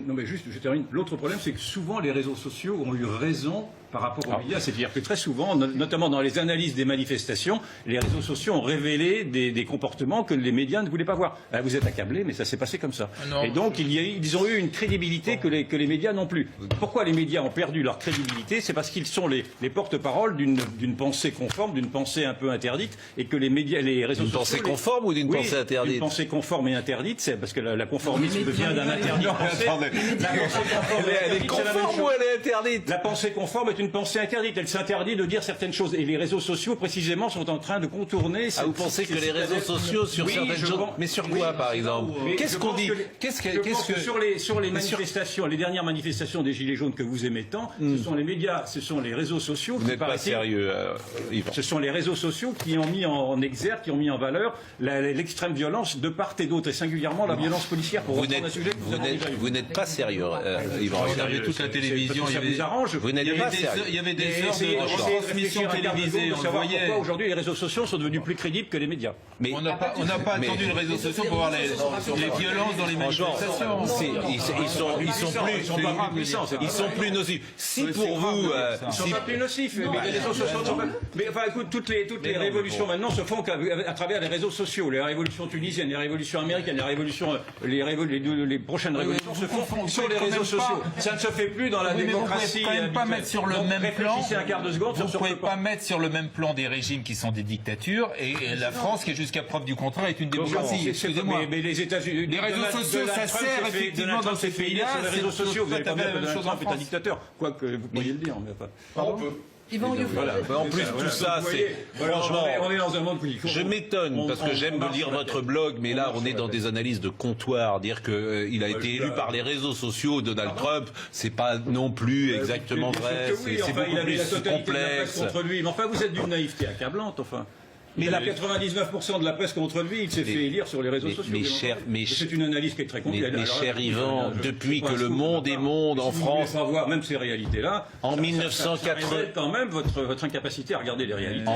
Non mais juste, je termine. L'autre problème, c'est que souvent les réseaux sociaux ont eu raison par rapport aux médias. C'est-à-dire que très souvent, notamment dans les analyses des manifestations, les réseaux sociaux ont révélé des comportements que les médias ne voulaient pas voir. Là, vous êtes accablés, mais ça s'est passé comme ça. Non, et donc, ils ont eu une crédibilité que les médias n'ont plus. Pourquoi les médias ont perdu leur crédibilité? C'est parce qu'ils sont les porte-parole d'une pensée conforme, d'une pensée un peu interdite, et que les médias, les réseaux sociaux... D'une pensée conforme ou d'une pensée interdite? D'une pensée conforme et interdite, c'est parce que la conformisme vient d'un interdit. Elle est conforme ou elle est interdite? La pensée conforme est une pensée interdite. Elle s'interdit de dire certaines choses. Et les réseaux sociaux, précisément, sont en train de contourner... Vous pensez que les réseaux sociaux, sur certaines choses... Mais sur quoi, par exemple? Qu'est-ce qu'on dit? Sur les manifestations, les dernières manifestations des Gilets jaunes que vous aimez tant, ce sont les médias, ce sont les réseaux sociaux... Vous n'êtes pas sérieux, Yvan. Ce sont les réseaux sociaux qui ont mis en exergue, qui ont mis en valeur l'extrême violence de part et d'autre, et singulièrement la violence policière. Pour Vous n'êtes pas sérieux, Yvan. Regardez toute la télévision, ça vous arrange. Vous n'êtes pas sérieux. Il y a des heures de transmission télévisée, on le voyait. Pourquoi aujourd'hui les réseaux sociaux sont devenus plus crédibles que les médias? Mais on n'a pas attendu les réseaux sociaux pour voir les violences dans les manifestations. Ils sont plus nocifs. Si pour vous... Ils sont pas plus nocifs. Mais les réseaux sociaux sont pas... Mais enfin, écoute, toutes les révolutions maintenant se font à travers les réseaux sociaux. Les révolutions tunisiennes, les révolutions américaines, les prochaines révolutions se font sur les réseaux sociaux. Ça ne se fait plus dans la démocratie. Vous ne pouvez quand même pas mettre sur le même plan. Un quart de seconde. Vous ne pouvez pas mettre sur le même plan des régimes qui sont des dictatures et la France, qui est jusqu'à preuve du contraire, est une démocratie. Excusez-moi. Mais les États-Unis, les réseaux sociaux, ça sert effectivement dans ces pays-là. Sur les réseaux sociaux, vous n'allez pas dire que Donald Trump est un France. dictateur. Quoique vous pourriez le dire, mais pas. Yvan Rioufol. Voilà. En plus, tout ça, c'est... Franchement, on est dans un monde politique. je m'étonne, parce que j'aime lire votre blog, mais là, on est dans des analyses de comptoir. Dire qu'il a été élu par les réseaux sociaux, Donald Trump, c'est pas non plus exactement vrai. C'est beaucoup plus complexe. Contre lui. Mais enfin, vous êtes d'une naïveté accablante, enfin. Mais la 99% de la presse contre lui, il s'est fait élire sur les réseaux sociaux. C'est une analyse qui est très complète. Mais cher Yvan, depuis que le monde est monde en France... Vous ne voulez pas voir même ces réalités-là. En Ça 1980... révèle quand même votre incapacité à regarder les réalités.